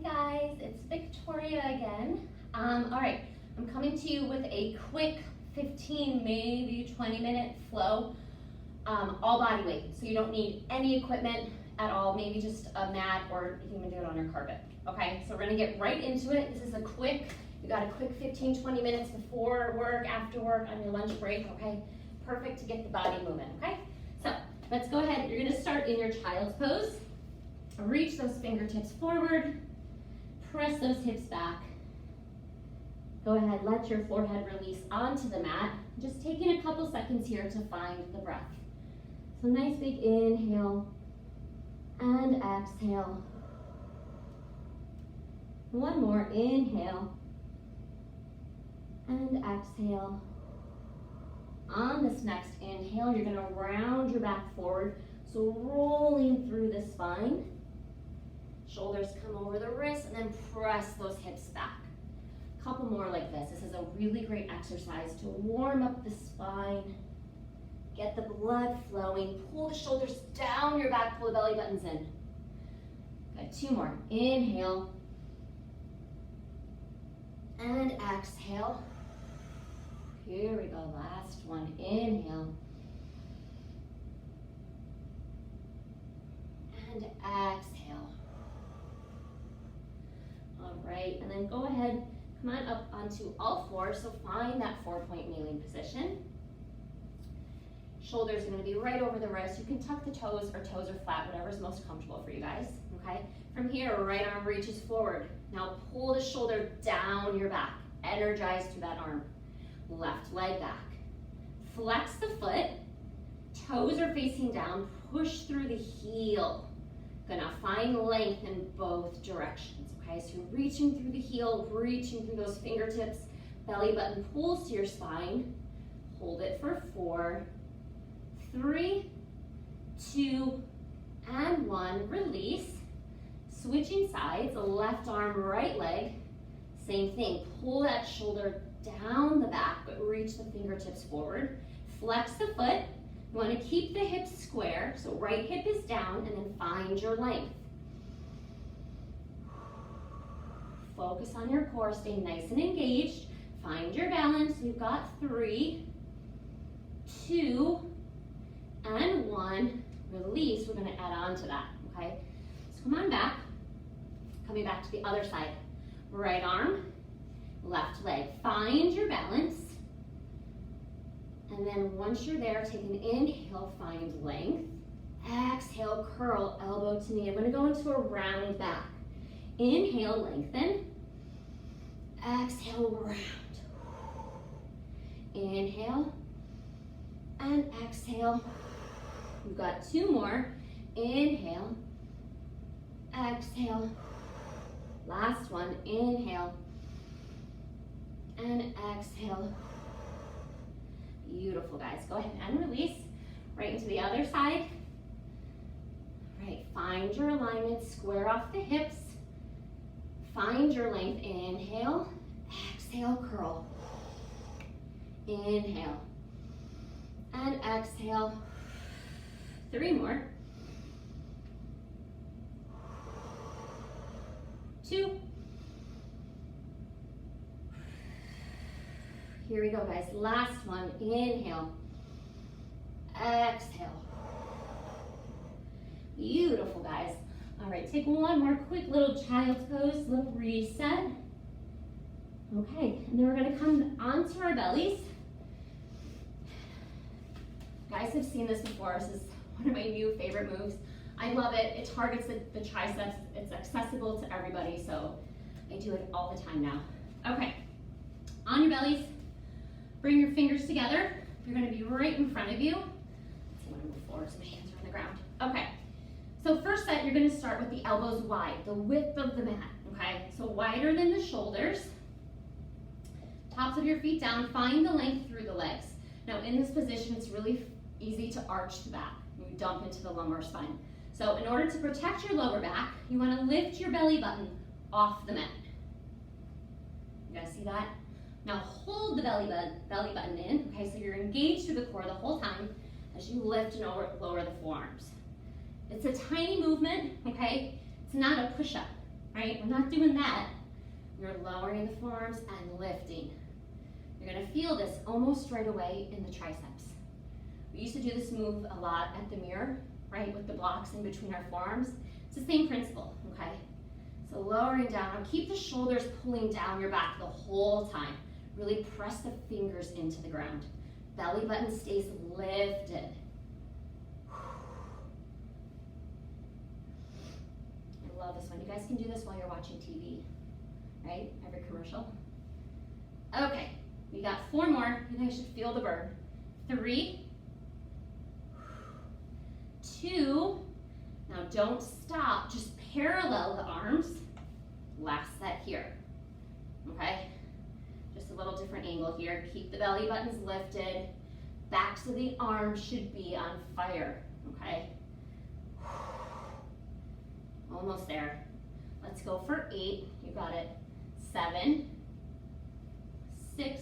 guys, it's Victoria again. All right, I'm coming to you with a quick 15, maybe 20-minute flow, all body weight. So you don't need any equipment at all, maybe just a mat, or you can even do it on your carpet. Okay, so we're gonna get right into it. This is a quick, you got a quick 15, 20 minutes before work, after work, on your lunch break, okay? Perfect to get the body moving, okay? So let's go ahead. You're gonna start in your child's pose. Reach those fingertips forward. Press those hips back. Go ahead, let your forehead release onto the mat. Just taking a couple seconds here to find the breath. So nice big inhale and exhale. One more, inhale and exhale. On this next inhale, you're gonna round your back forward, so rolling through the spine. Shoulders come over the wrists, and then press those hips back. Couple more like this. This is a really great exercise to warm up the spine, get the blood flowing, pull the shoulders down your back, pull the belly buttons in. Good, two more. Inhale and exhale. Here we go, last one. Inhale and exhale. All right, and then go ahead, come on up onto all fours, so find that 4-point kneeling position. Shoulders are gonna be right over the wrist. You can tuck the toes, or toes are flat, whatever's most comfortable for you guys, okay? From here, right arm reaches forward. Now pull the shoulder down your back, energize through that arm. Left leg back. Flex the foot, toes are facing down, push through the heel. Gonna find length in both directions, okay? So you're reaching through the heel, reaching through those fingertips, belly button pulls to your spine. Hold it for 4, 3, 2, and 1. Release. Switching sides, left arm, right leg. Same thing, pull that shoulder down the back, but reach the fingertips forward. Flex the foot. You want to keep the hips square, so right hip is down, and then find your length. Focus on your core, stay nice and engaged. Find your balance. We've got 3, 2, and 1. Release. We're going to add on to that, okay? So come on back. Coming back to the other side. Right arm, left leg. Find your balance. And then once you're there, take an inhale, find length. Exhale, curl, elbow to knee. I'm gonna go into a round back. Inhale, lengthen. Exhale, round. Inhale and exhale. We've got 2 more. Inhale, exhale. Last one, inhale and exhale. Beautiful, guys. Go ahead and release. Right into the other side. Right, find your alignment, square off the hips. Find your length, inhale, exhale, curl. Inhale and exhale. 3 more. 2. Here we go, guys. Last one. Inhale. Exhale. Beautiful, guys. All right, take one more quick little child's pose, little reset. Okay, and then we're gonna come onto our bellies. You guys have seen this before. This is one of my new favorite moves. I love it. It targets the triceps. It's accessible to everybody, so I do it all the time now. Okay, on your bellies, bring your fingers together. You're gonna be right in front of you. I want to move forward so my hands are on the ground. Okay, so first set, you're gonna start with the elbows wide, the width of the mat, okay? So wider than the shoulders. Tops of your feet down, find the length through the legs. Now in this position, it's really easy to arch the back. You dump into the lumbar spine. So in order to protect your lower back, you want to lift your belly button off the mat. You guys see that? Now hold the belly button in, okay? So you're engaged through the core the whole time as you lift and lower the forearms. It's a tiny movement, okay? It's not a push-up, right? We're not doing that. You're lowering the forearms and lifting. You're gonna feel this almost right away in the triceps. We used to do this move a lot at the mirror, right? With the blocks in between our forearms. It's the same principle, okay? So lowering down, now keep the shoulders pulling down your back the whole time. Really press the fingers into the ground. Belly button stays lifted. I love this one. You guys can do this while you're watching TV, right? Every commercial. Okay, we got 4 more. You guys should feel the burn. 3, 2, now don't stop, just parallel the arms. Last set here, okay? Just a little different angle here. Keep the belly buttons lifted. Backs of the arms should be on fire, okay? Almost there. Let's go for 8, you got it. 7, 6,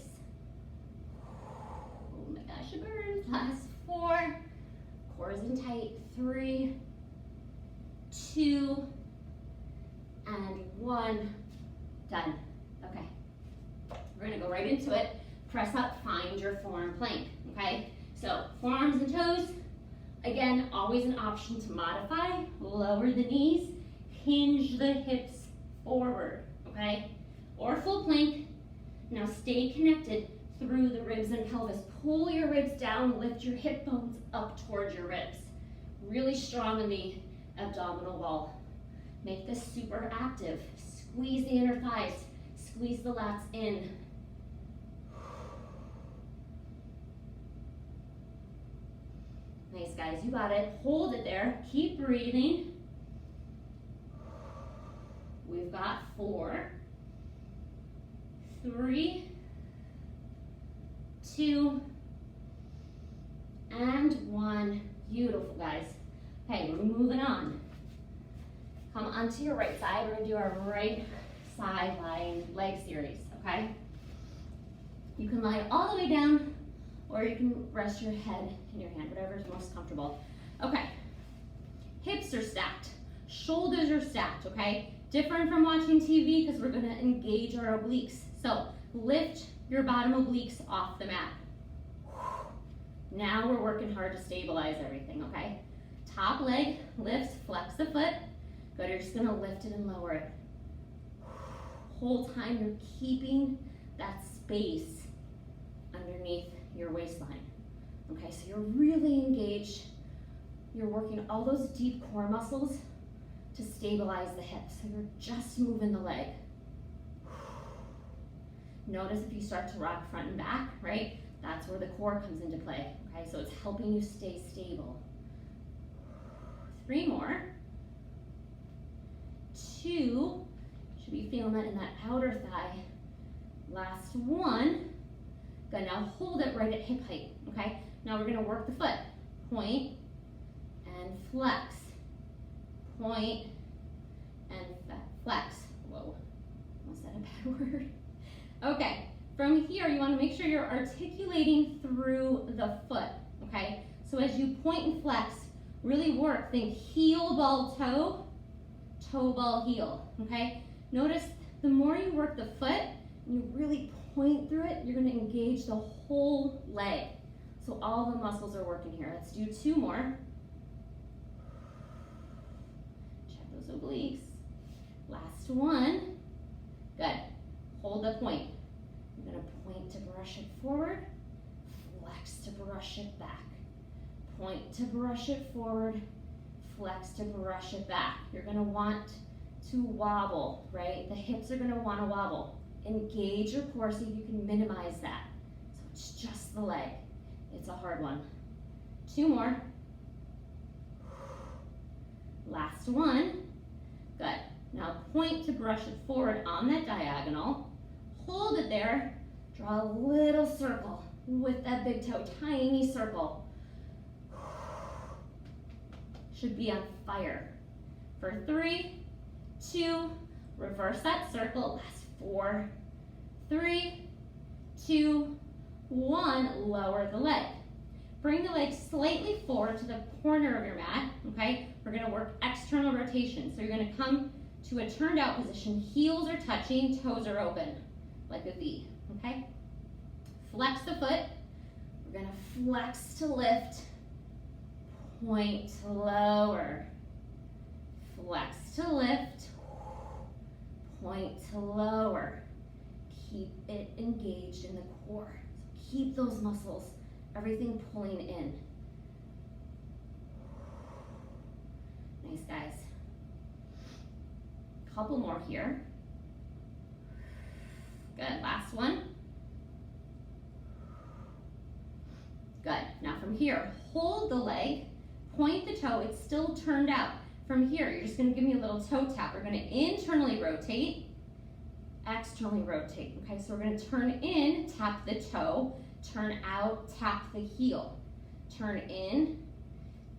oh my gosh, it burns. Last 4, core is in tight. 3, 2, and 1, done. Okay, we're gonna go right into it. Press up, find your forearm plank, okay? So forearms and toes, again, always an option to modify. Lower the knees, hinge the hips forward, okay? Or full plank. Now stay connected through the ribs and pelvis. Pull your ribs down, lift your hip bones up towards your ribs. Really strong in the abdominal wall. Make this super active. Squeeze the inner thighs, squeeze the lats in. Nice, guys, you got it. Hold it there, keep breathing. We've got 4, 3, 2, and 1. Beautiful, guys. Okay, we're moving on. Come onto your right side. We're gonna do our right side lying leg series, okay? You can lie all the way down, or you can rest your head in your hand, whatever is most comfortable. Okay, hips are stacked, shoulders are stacked, okay? Different from watching TV because we're gonna engage our obliques. So lift your bottom obliques off the mat. Now we're working hard to stabilize everything, okay? Top leg lifts, flex the foot. Good, you're just gonna lift it and lower it. Whole time you're keeping that space underneath your waistline. Okay, so you're really engaged. You're working all those deep core muscles to stabilize the hips. So you're just moving the leg. Notice if you start to rock front and back, right? That's where the core comes into play, okay? So it's helping you stay stable. 3 more. 2, should be feeling that in that outer thigh. Last 1. Good, now hold it right at hip height, okay? Now we're gonna work the foot. Point and flex. Point and flex. Whoa, almost said a bad word. Okay, from here you wanna make sure you're articulating through the foot, okay? So as you point and flex, really work, think heel, ball, toe, toe, ball, heel, okay? Notice the more you work the foot, and you really point through it, you're gonna engage the whole leg. So all the muscles are working here. Let's do 2 more. Check those obliques. Last 1. Good. Hold the point. You're gonna point to brush it forward, flex to brush it back. Point to brush it forward, flex to brush it back. You're gonna want to wobble, right? The hips are gonna wanna wobble. Engage your core, see if you can minimize that. So it's just the leg. It's a hard one. 2 more. Last 1. Good. Now point to brush it forward on that diagonal. Hold it there. Draw a little circle with that big toe, tiny circle. Should be on fire. For 3, 2, reverse that circle. Last 4, 3, 2, 1, lower the leg. Bring the leg slightly forward to the corner of your mat, okay? We're gonna work external rotation. So you're gonna come to a turned out position. Heels are touching, toes are open, like a V, okay? Flex the foot. We're gonna flex to lift, point to lower, flex to lift, point to lower. Keep it engaged in the core. So keep those muscles, everything pulling in. Nice, guys. Couple more here. Good, last one. Good, now from here, hold the leg, point the toe, it's still turned out. From here, you're just gonna give me a little toe tap. We're gonna internally rotate, externally rotate. Okay, so we're gonna turn in, tap the toe, turn out, tap the heel. Turn in,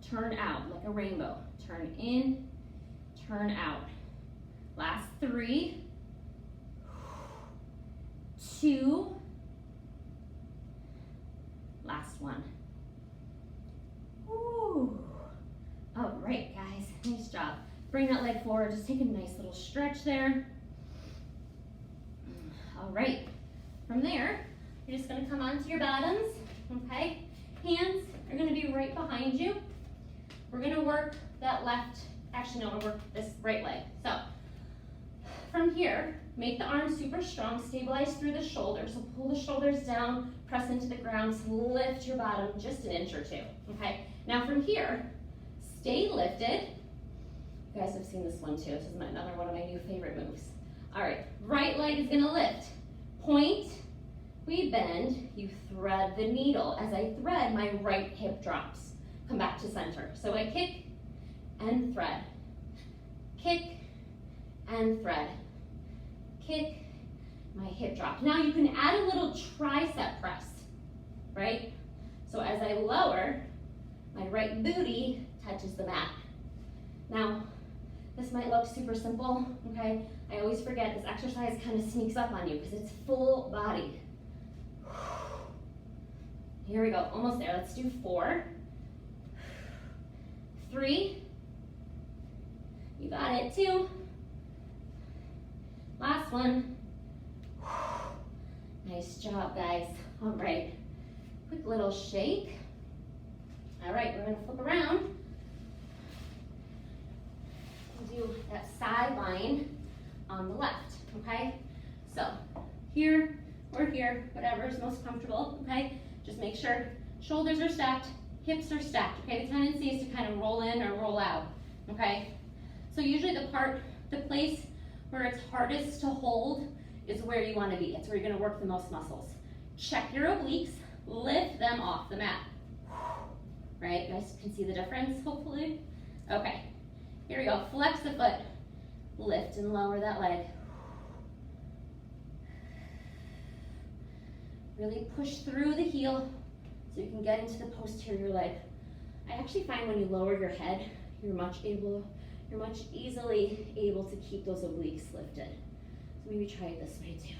turn out, like a rainbow. Turn in, turn out. Last 3, 2, last 1. Woo. All right, guys, nice job. Bring that leg forward, just take a nice little stretch there. All right, from there, you're just gonna come onto your bottoms, okay? Hands are gonna be right behind you. We're gonna work that left, actually no, we're gonna work this right leg. So, from here, make the arms super strong, stabilize through the shoulders. So pull the shoulders down, press into the ground, lift your bottom just an inch or 2, okay? Now from here, stay lifted. You guys have seen this one too. This is another one of my new favorite moves. All right, right leg is gonna lift. Point, we bend, you thread the needle. As I thread, my right hip drops. Come back to center. So I kick and thread. Kick and thread. Kick, my hip drop. Now you can add a little tricep press, right? So as I lower, my right booty touches the mat. Now, this might look super simple, okay? I always forget this exercise kind of sneaks up on you because it's full body. Here we go, almost there. Let's do 4, 3, you got it, 2, last one. Nice job, guys. All right, quick little shake. All right, we're gonna flip around and do that side line on the left, okay? So here or here, whatever is most comfortable, okay? Just make sure shoulders are stacked, hips are stacked, okay? The tendency is to kind of roll in or roll out, okay? So usually the place where it's hardest to hold is where you want to be. It's where you're going to work the most muscles. Check your obliques, lift them off the mat. Right, you guys can see the difference, hopefully? Okay, here we go. Flex the foot, lift and lower that leg. Really push through the heel so you can get into the posterior leg. I actually find when you lower your head, you're much easily able to keep those obliques lifted. So maybe try it this way too.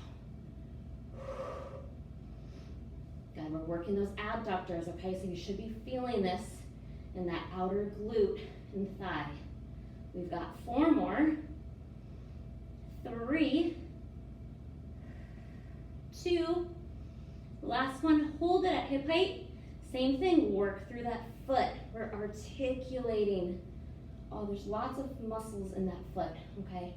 Good, we're working those abductors, okay? So you should be feeling this in that outer glute and thigh. We've got 4 more. 3, 2, last one, hold it at hip height. Same thing, work through that foot. We're articulating. Oh, there's lots of muscles in that foot, okay?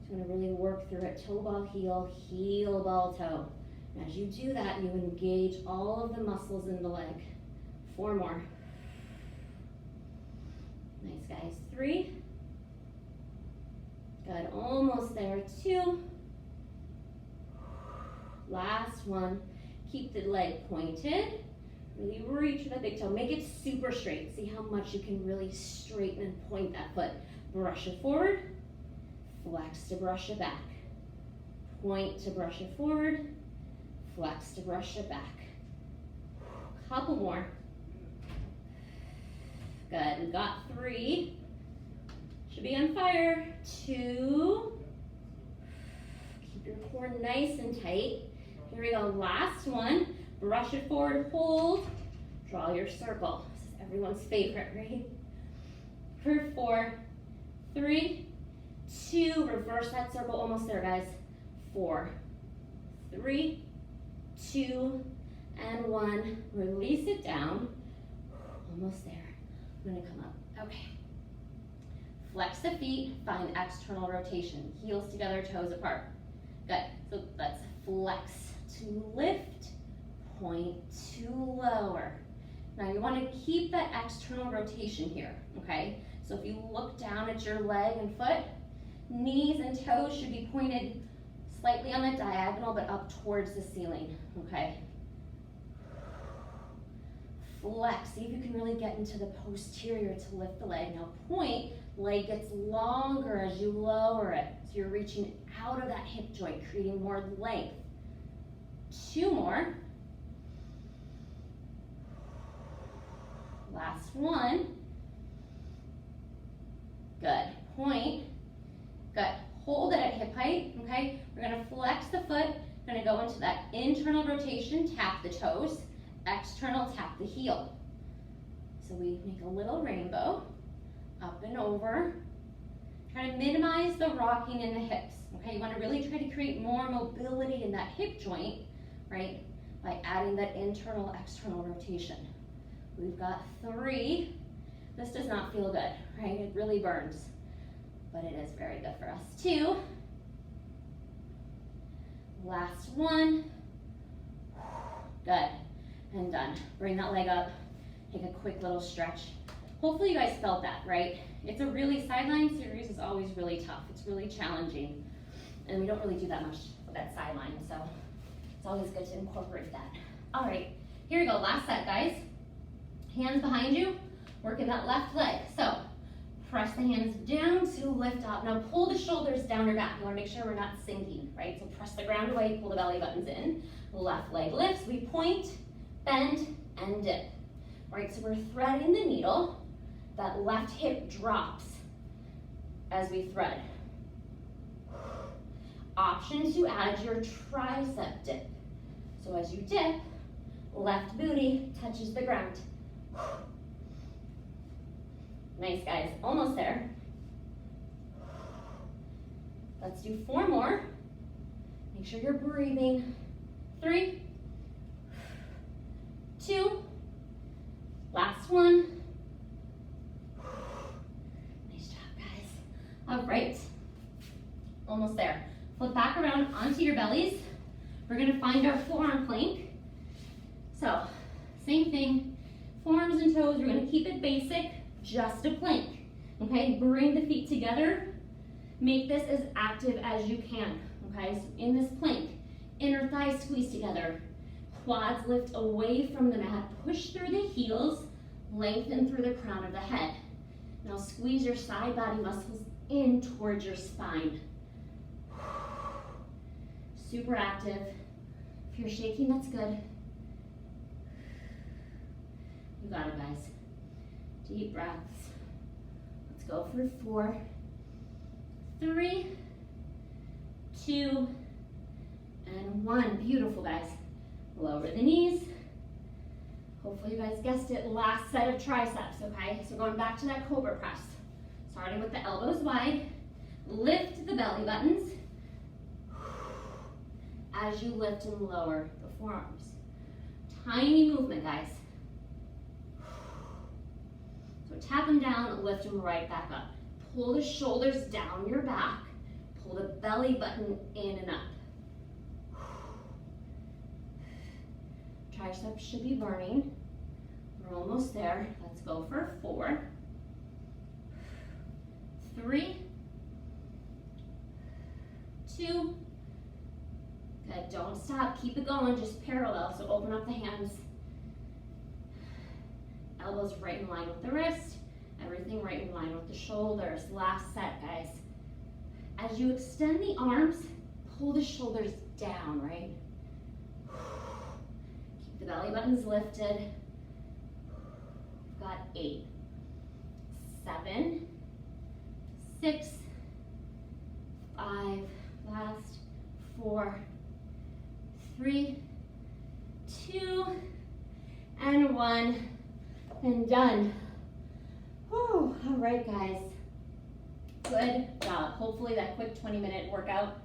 So you're gonna really work through it, toe ball, heel ball, toe. And as you do that, you engage all of the muscles in the leg. 4 more. Nice, guys. 3. Good, almost there. 2. Last one. Keep the leg pointed. Really reach for that big toe. Make it super straight. See how much you can really straighten and point that foot. Brush it forward. Flex to brush it back. Point to brush it forward. Flex to brush it back. Couple more. Good, we've got 3. Should be on fire. 2. Keep your core nice and tight. Here we go, last one. Brush it forward, hold. Draw your circle. This is everyone's favorite, right? For 4, 3, 2, reverse that circle, almost there, guys. 4, 3, 2, and 1. Release it down. Almost there. I'm gonna come up. Okay. Flex the feet, find external rotation. Heels together, toes apart. Good. So let's flex to lift, point to lower. Now you want to keep that external rotation here, okay? So if you look down at your leg and foot, knees and toes should be pointed slightly on the diagonal, but up towards the ceiling, okay? Flex, see if you can really get into the posterior to lift the leg. Now point, leg gets longer as you lower it. So you're reaching out of that hip joint, creating more length. 2 more. Last one. Good. Point. Good. Hold it at hip height, okay? We're gonna flex the foot. We're gonna go into that internal rotation, tap the toes. External, tap the heel. So we make a little rainbow, up and over. Try to minimize the rocking in the hips, okay? You wanna really try to create more mobility in that hip joint, right? By adding that internal, external rotation. We've got 3. This does not feel good, right? It really burns, but it is very good for us. 2. Last one. Good, and done. Bring that leg up, take a quick little stretch. Hopefully you guys felt that, right? It's a really, sideline series is always really tough. It's really challenging, and we don't really do that much of that sideline, so it's always good to incorporate that. All right, here we go, last set, guys. Hands behind you, working that left leg. So press the hands down to lift up. Now pull the shoulders down your back. You wanna make sure we're not sinking, right? So press the ground away, pull the belly buttons in. Left leg lifts, we point, bend, and dip. All right, so we're threading the needle. That left hip drops as we thread. Option to add your tricep dip. So as you dip, left booty touches the ground. Nice, guys, almost there. Let's do 4 more. Make sure you're breathing. 3, 2, last one. Nice job, guys. All right, almost there. Flip back around onto your bellies. We're gonna find our forearm plank. So, same thing, forearms and toes, we're gonna keep it basic, just a plank, okay? Bring the feet together. Make this as active as you can, okay? So in this plank, inner thighs squeeze together, quads lift away from the mat, push through the heels, lengthen through the crown of the head. Now squeeze your side body muscles in towards your spine. Super active. If you're shaking, that's good. You got it, guys. Deep breaths. Let's go for 4, 3, 2, and 1. Beautiful, guys. Lower the knees. Hopefully you guys guessed it, last set of triceps, okay? So going back to that cobra press. Starting with the elbows wide. Lift the belly buttons as you lift and lower the forearms. Tiny movement, guys. So tap them down, lift them right back up. Pull the shoulders down your back. Pull the belly button in and up. Triceps should be burning. We're almost there. Let's go for 4, 3, 2. Good, don't stop, keep it going, just parallel, so open up the hands. Elbows right in line with the wrist, everything right in line with the shoulders. Last set, guys. As you extend the arms, pull the shoulders down, right? Keep the belly buttons lifted. We've got 8, 7, 6, 5, last, 4, 3, 2, and 1, and done. Whew, all right, guys. Good job. Hopefully that quick 20-minute workout,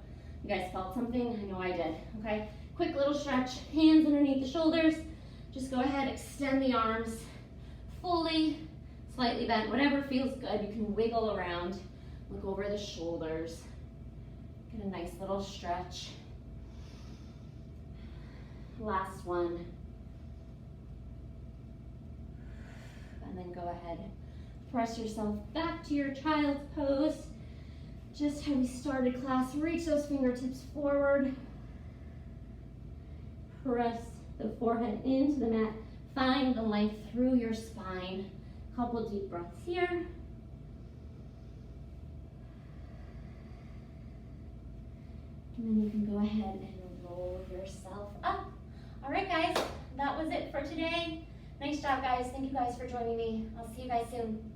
you guys felt something? I know I did, okay? Quick little stretch, hands underneath the shoulders. Just go ahead, extend the arms fully, slightly bent, whatever feels good. You can wiggle around, look over the shoulders. Get a nice little stretch. Last one. And then go ahead, press yourself back to your child's pose. Just how we started class. Reach those fingertips forward. Press the forehead into the mat. Find the length through your spine. Couple deep breaths here. And then you can go ahead and roll yourself up. All right, guys, that was it for today. Nice job, guys. Thank you guys for joining me. I'll see you guys soon.